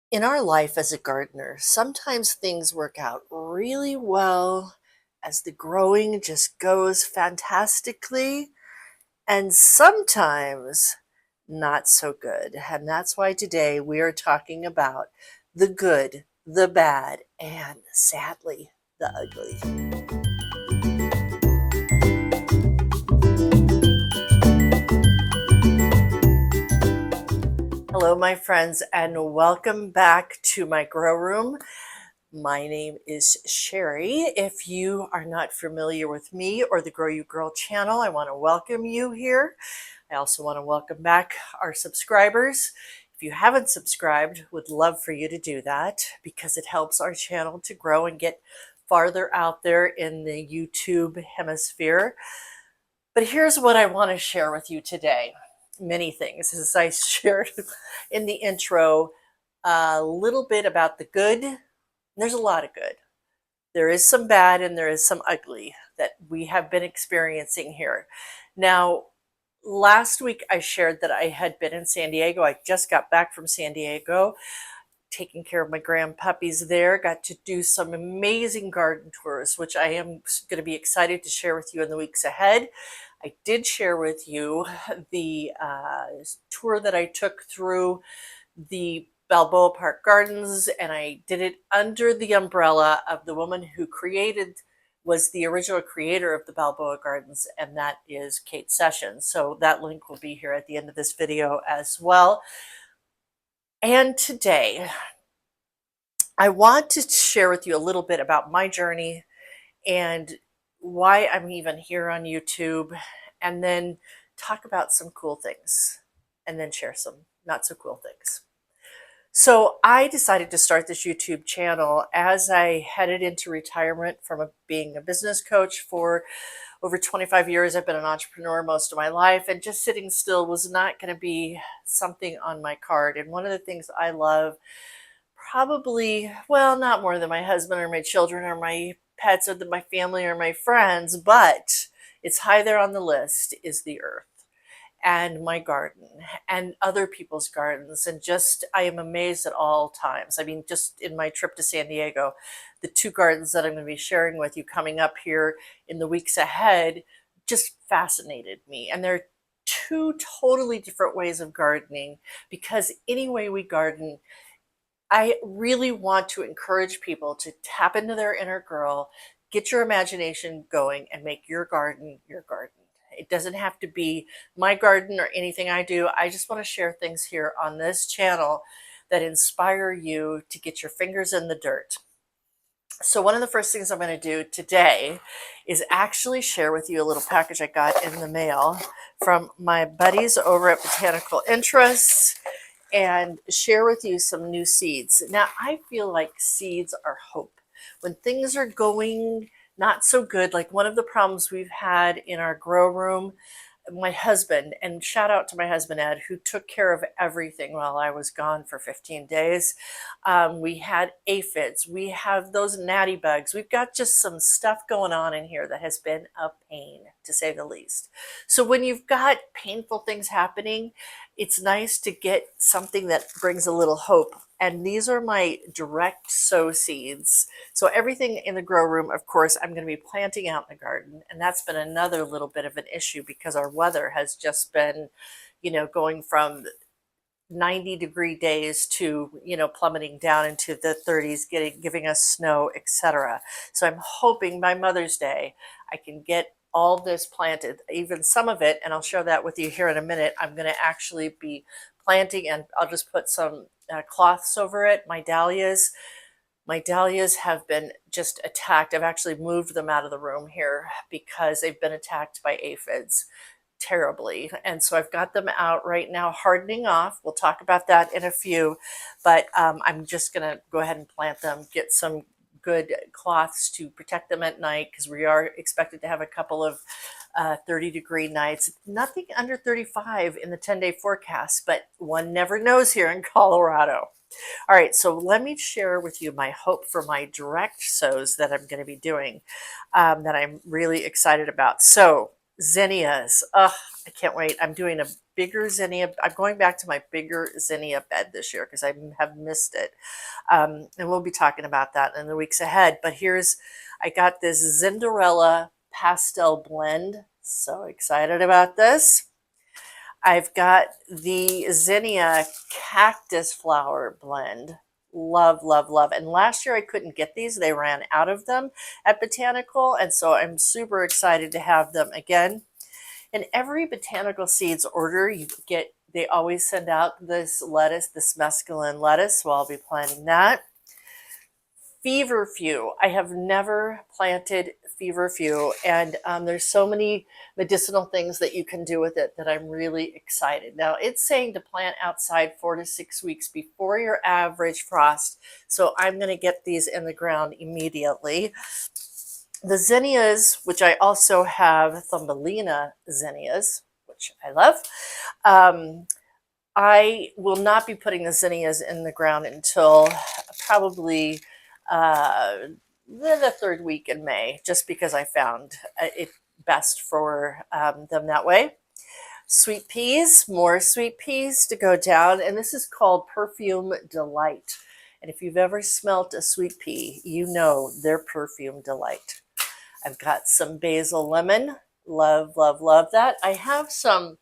In our life as a gardener, sometimes things work out really well as the growing just goes fantastically, and sometimes not so good. And that's why today we are talking about the good, the bad, and sadly, the ugly. Hello, my friends, and welcome back to my grow room. My name is Sherry. If you are not familiar with me or the Grow You Girl channel, I want to welcome you here. I also want to welcome back our subscribers. If you haven't subscribed, would love for you to do that because it helps our channel to grow and get farther out there in the YouTube hemisphere. But here's what I want to share with you today. Many things, as I shared in the intro, a little bit about the good. There's a lot of good. There is some bad and there is some ugly that we have been experiencing here. Now, last week I shared that I had been in San Diego. I just got back from San Diego, taking care of my grand puppies there. Got to do some amazing garden tours, which I am going to be excited to share with you in the weeks ahead. I did share with you the tour that I took through the Balboa Park Gardens, and I did it under the umbrella of the woman who was the original creator of the Balboa Gardens, and that is Kate Sessions. So that link will be here at the end of this video as well. And today, I want to share with you a little bit about my journey and why I'm even here on YouTube, and then talk about some cool things, and then share some not so cool things. So I decided to start this YouTube channel as I headed into retirement from being a business coach for over 25 years. I've been an entrepreneur most of my life, and just sitting still was not going to be something on my card. And one of the things I love, probably, well, not more than my husband or my children or my pets or my family or my friends, but it's high there on the list, is the earth and my garden and other people's gardens. And just, I am amazed at all times. I mean, just in my trip to San Diego, the two gardens that I'm going to be sharing with you coming up here in the weeks ahead just fascinated me. And they're two totally different ways of gardening, because any way we garden, I really want to encourage people to tap into their inner girl, get your imagination going, and make your garden your garden. It doesn't have to be my garden or anything I do. I just want to share things here on this channel that inspire you to get your fingers in the dirt. So one of the first things I'm going to do today is actually share with you a little package I got in the mail from my buddies over at Botanical Interests, and share with you some new seeds. Now, I feel like seeds are hope. When things are going not so good, like one of the problems we've had in our grow room, my husband, and shout out to my husband Ed, who took care of everything while I was gone for 15 days. We had aphids, we have those natty bugs, we've got just some stuff going on in here that has been a pain, to say the least. So when you've got painful things happening, it's nice to get something that brings a little hope. And these are my direct sow seeds. So everything in the grow room, of course, I'm going to be planting out in the garden. And that's been another little bit of an issue because our weather has just been, going from 90-degree days to, plummeting down into the 30s, giving us snow, etc. So I'm hoping by Mother's Day, I can get all this planted, even some of it, and I'll share that with you here in a minute. I'm going to actually be planting, and I'll just put some cloths over it. My dahlias have been just attacked. I've actually moved them out of the room here because they've been attacked by aphids terribly. And so I've got them out right now, hardening off. We'll talk about that in a few, but I'm just going to go ahead and plant them, get some good cloths to protect them at night, because we are expected to have a couple of 30-degree nights. Nothing under 35 in the 10-day forecast, but one never knows here in Colorado. All right, so let me share with you my hope for my direct sows that I'm going to be doing, that I'm really excited about. So zinnias, I can't wait. I'm doing a bigger zinnia. I'm going back to my bigger zinnia bed this year because I have missed it. And we'll be talking about that in the weeks ahead. But I got this Cinderella pastel blend. So excited about this. I've got the zinnia cactus flower blend. Love, love, love. And last year I couldn't get these. They ran out of them at Botanical. And so I'm super excited to have them again. In every Botanical Seeds order they always send out this lettuce, this mescaline lettuce. So I'll be planting that. Feverfew. I have never planted feverfew, and there's so many medicinal things that you can do with it that I'm really excited. Now, it's saying to plant outside 4 to 6 weeks before your average frost, so I'm going to get these in the ground immediately. The zinnias, which I also have Thumbelina zinnias, which I love. I will not be putting the zinnias in the ground until probably the third week in May, just because I found it best for them that way. Sweet peas, more sweet peas to go down, and this is called Perfume Delight. And if you've ever smelt a sweet pea, you know they're perfume delight. I've got some basil lemon. Love, love, love that. I have some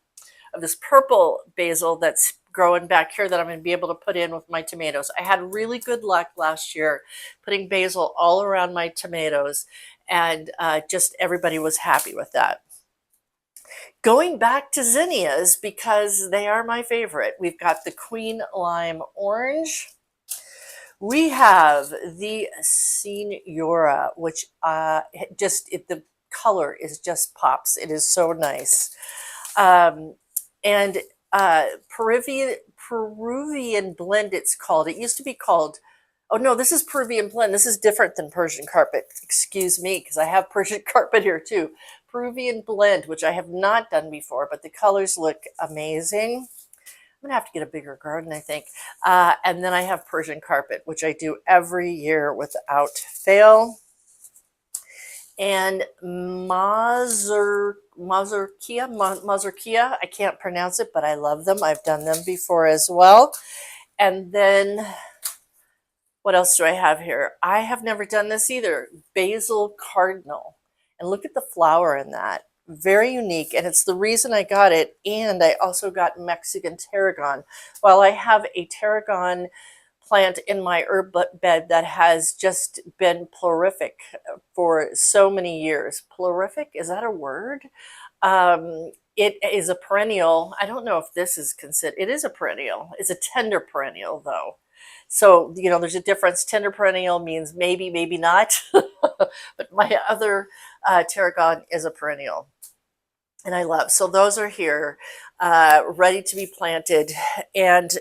of this purple basil that's growing back here that I'm going to be able to put in with my tomatoes. I had really good luck last year putting basil all around my tomatoes, and just everybody was happy with that. Going back to zinnias, because they are my favorite, we've got the Queen Lime Orange. We have the Senora, which the color is just pops. It is so nice. And Peruvian blend, it's called. It used to be called, oh no, this is Peruvian blend. This is different than Persian carpet. Excuse me, because I have Persian carpet here too. Peruvian blend, which I have not done before, but the colors look amazing. I'm gonna have to get a bigger garden, I think. And then I have Persian carpet, which I do every year without fail. And mazurkia, I can't pronounce it, but I love them. I've done them before as well. And then what else do I have here? I have never done this either. Basil cardinal. And look at the flower in that. Very unique, and it's the reason I got it. And I also got Mexican tarragon. While I have a tarragon plant in my herb bed that has just been plurific for so many years. Plurific, is that a word? It is a perennial. I don't know if this is considered, it is a perennial. It's a tender perennial though. So, there's a difference. Tender perennial means maybe, maybe not. But my other tarragon is a perennial. And I love. So those are here, ready to be planted. And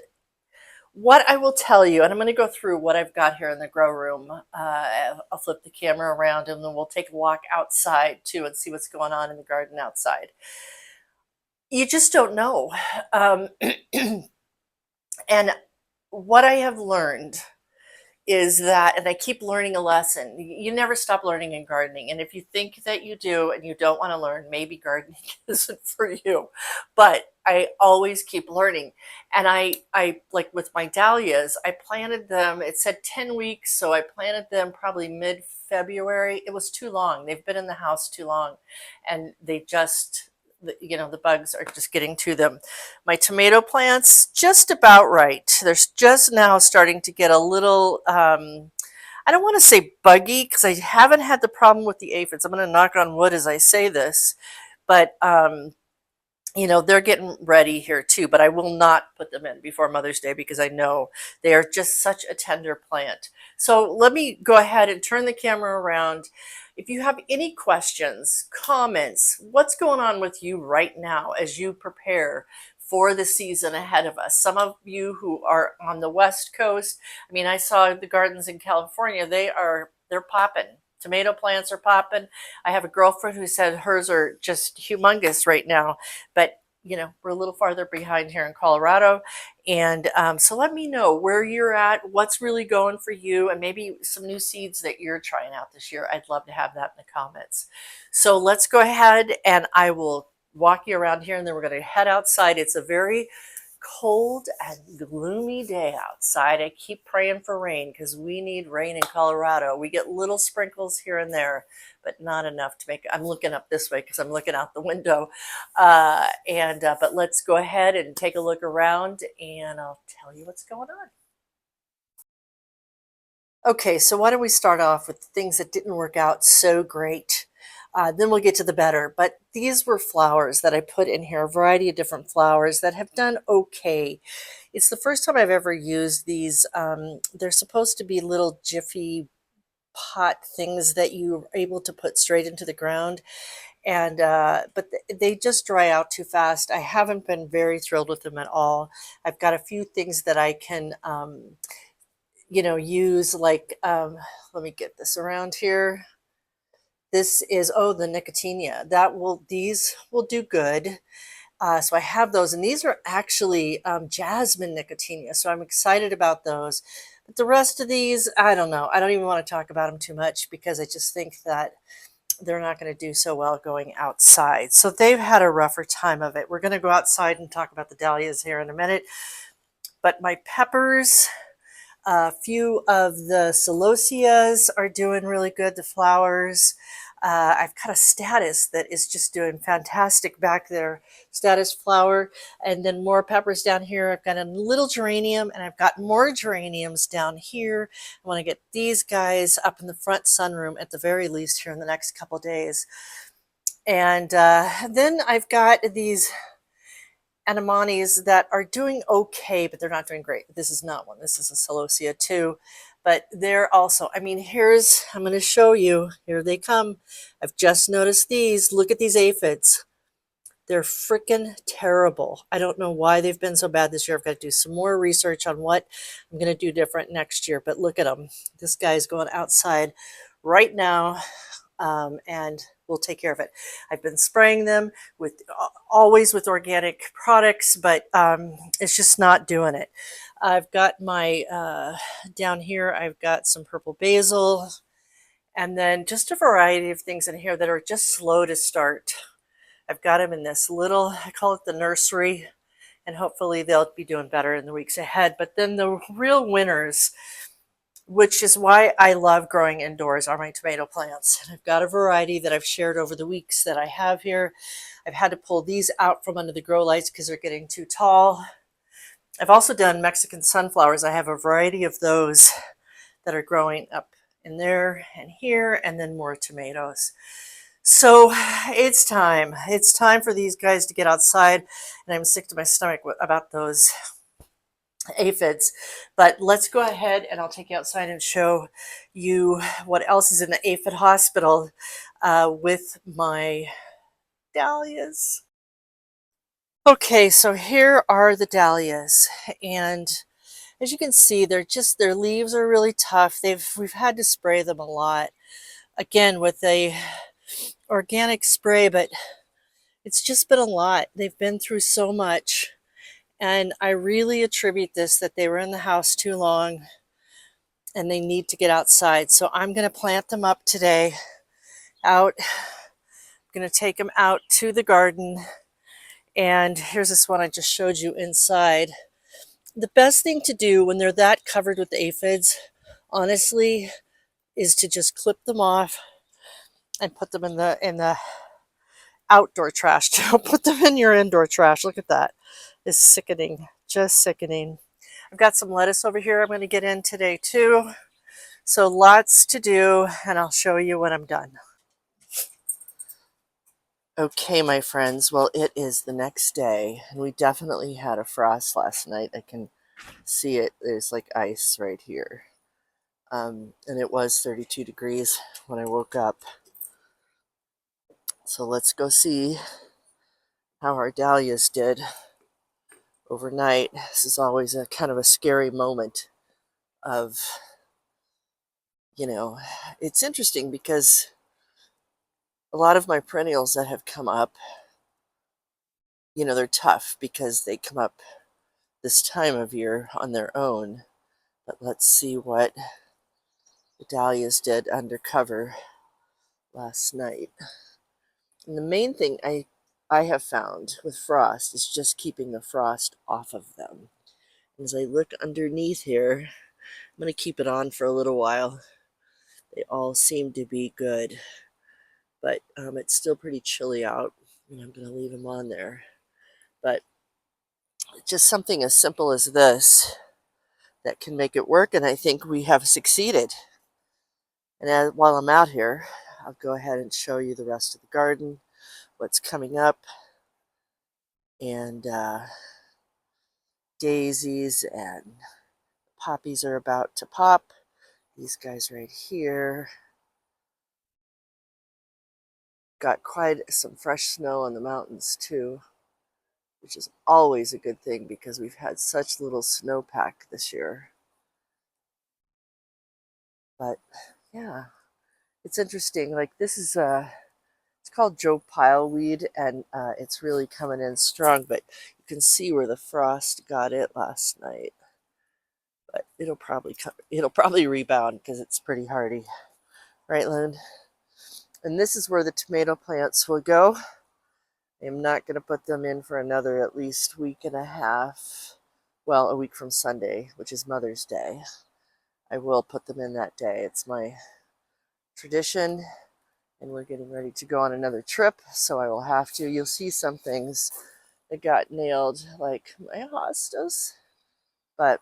what I will tell you, and I'm going to go through what I've got here in the grow room. I'll flip the camera around and then we'll take a walk outside too and see what's going on in the garden outside. You just don't know. And what I have learned is that, and I keep learning a lesson, you never stop learning in gardening. And if you think that you do and you don't want to learn, maybe gardening isn't for you. But I always keep learning. And I like with my dahlias, I planted them, it said 10 weeks. So I planted them probably mid-February. It was too long. They've been in the house too long. And they just, the bugs are just getting to them. My tomato plants, just about right. They're just now starting to get a little, I don't want to say buggy because I haven't had the problem with the aphids. I'm going to knock on wood as I say this, but they're getting ready here too, but I will not put them in before Mother's Day because I know they are just such a tender plant. So let me go ahead and turn the camera around. If you have any questions, comments, what's going on with you right now as you prepare for the season ahead of us? Some of you who are on the West Coast, I saw the gardens in California, they're popping. Tomato plants are popping. I have a girlfriend who said hers are just humongous right now, but we're a little farther behind here in Colorado. And so let me know where you're at, what's really going for you, and maybe some new seeds that you're trying out this year. I'd love to have that in the comments. So let's go ahead and I will walk you around here, and then we're going to head outside. It's a very cold and gloomy day outside. I keep praying for rain because we need rain in Colorado. We get little sprinkles here and there, but not enough to make. I'm looking up this way because I'm looking out the window. But let's go ahead and take a look around, and I'll tell you what's going on. Okay, so why don't we start off with the things that didn't work out so great? Then we'll get to the better. But these were flowers that I put in here, a variety of different flowers that have done okay. It's the first time I've ever used these. They're supposed to be little jiffy pot things that you're able to put straight into the ground. And but they just dry out too fast. I haven't been very thrilled with them at all. I've got a few things that I can use, like let me get this around here. This is, oh, the nicotinia. These will do good. So I have those, and these are actually jasmine nicotinia. So I'm excited about those. But the rest of these, I don't know. I don't even want to talk about them too much because I just think that they're not going to do so well going outside. So they've had a rougher time of it. We're going to go outside and talk about the dahlias here in a minute. But my peppers, a few of the celoseas are doing really good, the flowers. I've got a status that is just doing fantastic back there, status flower, and then more peppers down here. I've got a little geranium, and I've got more geraniums down here. I want to get these guys up in the front sunroom at the very least here in the next couple days. And then I've got these anemones that are doing okay, but they're not doing great. This is not one. This is a celosia too. But they're also, I'm going to show you. Here they come. I've just noticed these. Look at these aphids. They're freaking terrible. I don't know why they've been so bad this year. I've got to do some more research on what I'm going to do different next year. But look at them. This guy's going outside right now. And we'll take care of it. I've been spraying them with always with organic products, but it's just not doing it. I've got my down here, I've got some purple basil, and then just a variety of things in here that are just slow to start. I've got them in this little, I call it the nursery, and hopefully they'll be doing better in the weeks ahead. But then the real winners, which is why I love growing indoors, are my tomato plants. And I've got a variety that I've shared over the weeks that I have here. I've had to pull these out from under the grow lights because they're getting too tall. I've also done Mexican sunflowers. I have a variety of those that are growing up in there and here, and then more tomatoes. So it's time. It's time for these guys to get outside, and I'm sick to my stomach about those aphids. But let's go ahead and I'll take you outside and show you what else is in the aphid hospital with my dahlias. Okay, so here are the dahlias, and as you can see, their leaves are really tough. We've had to spray them a lot, again with a organic spray, but it's just been a lot. They've been through so much. And I really attribute this that they were in the house too long and they need to get outside. So I'm going to plant them up today out. I'm going to take them out to the garden. And here's this one I just showed you inside. The best thing to do when they're that covered with aphids, honestly, is to just clip them off and put them in the outdoor trash. Don't put them in your indoor trash. Look at that. It's sickening, just sickening. I've got some lettuce over here I'm going to get in today too. So lots to do, and I'll show you when I'm done. Okay, my friends, well, it is the next day, and we definitely had a frost last night. I can see it. There's like ice right here. And it was 32 degrees when I woke up. So let's go see how our dahlias did overnight. This is always a kind of a scary moment of, it's interesting because a lot of my perennials that have come up, they're tough because they come up this time of year on their own. But let's see what the dahlias did undercover last night. And the main thing, I I have found with frost is just keeping the frost off of them. As I look underneath here, I'm going to keep it on for a little while. They all seem to be good, but it's still pretty chilly out, and I'm going to leave them on there. But just something as simple as this that can make it work, and I think we have succeeded. And while I'm out here, I'll go ahead and show you the rest of the garden, what's coming up, and daisies and poppies are about to pop. These guys right here. Got quite some fresh snow on the mountains too, which is always a good thing because we've had such little snowpack this year. But yeah, it's interesting. Like this is it's called Joe Pileweed, and it's really coming in strong. But you can see where the frost got it last night. But it'll probably rebound because it's pretty hardy, right, Lynn? And this is where the tomato plants will go. I'm not going to put them in for another at least week and a half. Well, a week from Sunday, which is Mother's Day. I will put them in that day. It's my tradition, and we're getting ready to go on another trip, so I will have to. You'll see some things that got nailed, like my hostas, but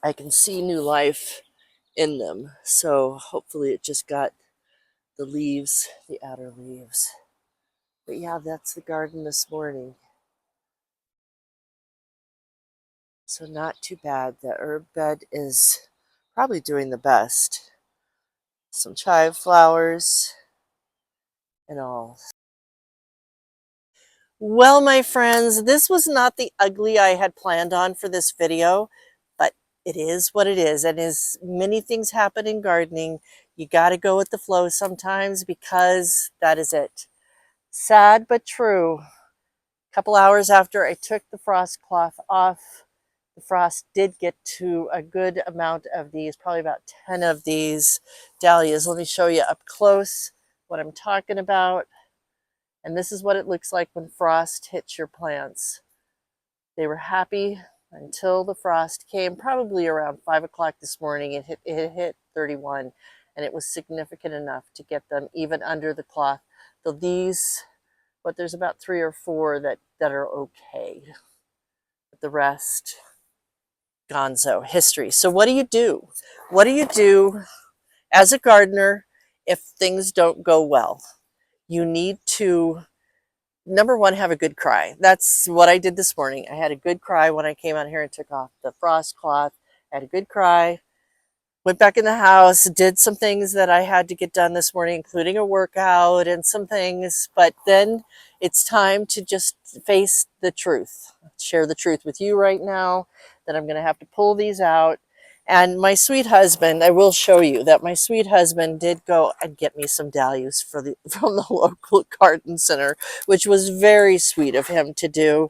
I can see new life in them. So hopefully it just got the leaves, the outer leaves. But yeah, that's the garden this morning. So not too bad. The herb bed is probably doing the best. Some chive flowers and all. Well, my friends, this was not the ugly I had planned on for this video, but it is what it is. And as many things happen in gardening, you got to go with the flow sometimes because that is it. Sad but true. A couple hours after I took the frost cloth off, the frost did get to a good amount of these, probably about 10 of these dahlias. Let me show you up close what I'm talking about. And this is what it looks like when frost hits your plants. They were happy until the frost came, probably around 5 o'clock this morning. It hit 31, and it was significant enough to get them even under the cloth. So these, but there's about 3 or 4 that are okay. But the rest, gonzo, history. So what do you do? What do you do as a gardener if things don't go well? You need to, number one, have a good cry. That's what I did this morning. I had a good cry when I came out here and took off the frost cloth. I had a good cry. Went back in the house, did some things that I had to get done this morning, including a workout and some things. But then it's time to just face the truth. Share the truth with you right now that I'm going to have to pull these out. And my sweet husband, I will show you that my sweet husband did go and get me some dahlias from the local garden center, which was very sweet of him to do.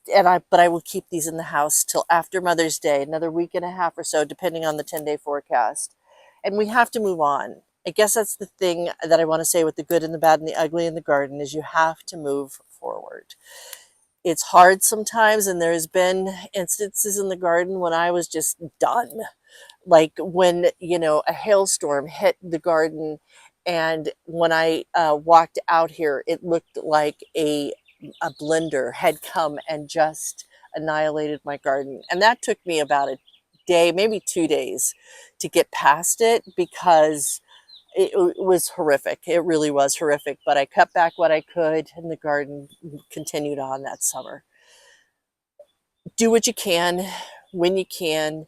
But I will keep these in the house till after Mother's Day, another week and a half or so, depending on the 10-day forecast. And we have to move on. I guess that's the thing that I want to say with the good and the bad and the ugly in the garden is you have to move forward. It's hard sometimes, and there's been instances in the garden when I was just done. Like when, a hailstorm hit the garden, and when I walked out here, it looked like a blender had come and just annihilated my garden. And that took me about a day, maybe 2 days to get past it because it was horrific. It really was horrific, but I cut back what I could and the garden continued on that summer. Do what you can when you can.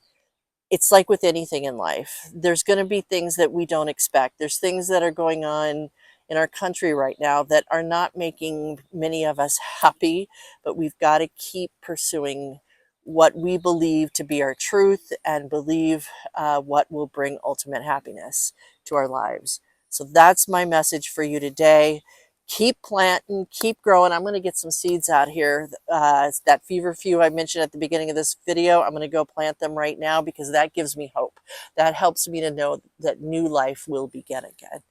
It's like with anything in life. There's going to be things that we don't expect. There's things that are going on in our country right now that are not making many of us happy, but we've got to keep pursuing what we believe to be our truth and believe what will bring ultimate happiness to our lives. So that's my message for you today. Keep planting, keep growing. I'm going to get some seeds out here. That feverfew I mentioned at the beginning of this video, I'm going to go plant them right now because that gives me hope. That helps me to know that new life will begin again.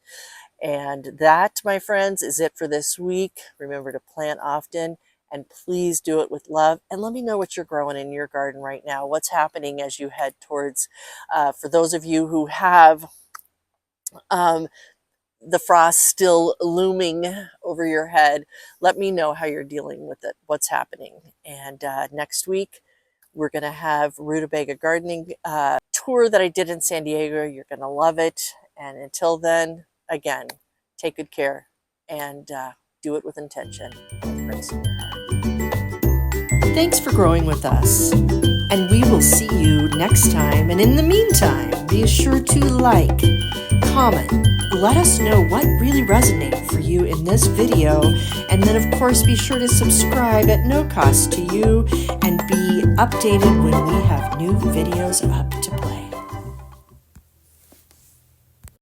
And that, my friends, is it for this week. Remember to plant often, and please do it with love. And let me know what you're growing in your garden right now. What's happening as you head towards, for those of you who have the frost still looming over your head, let me know how you're dealing with it, what's happening. And next week, we're going to have Rutabaga Gardening tour that I did in San Diego. You're going to love it. And until then, again, take good care and do it with intention. Thanks for growing with us. And we will see you next time. And in the meantime, be sure to like, comment, let us know what really resonated for you in this video. And then, of course, be sure to subscribe at no cost to you and be updated when we have new videos up.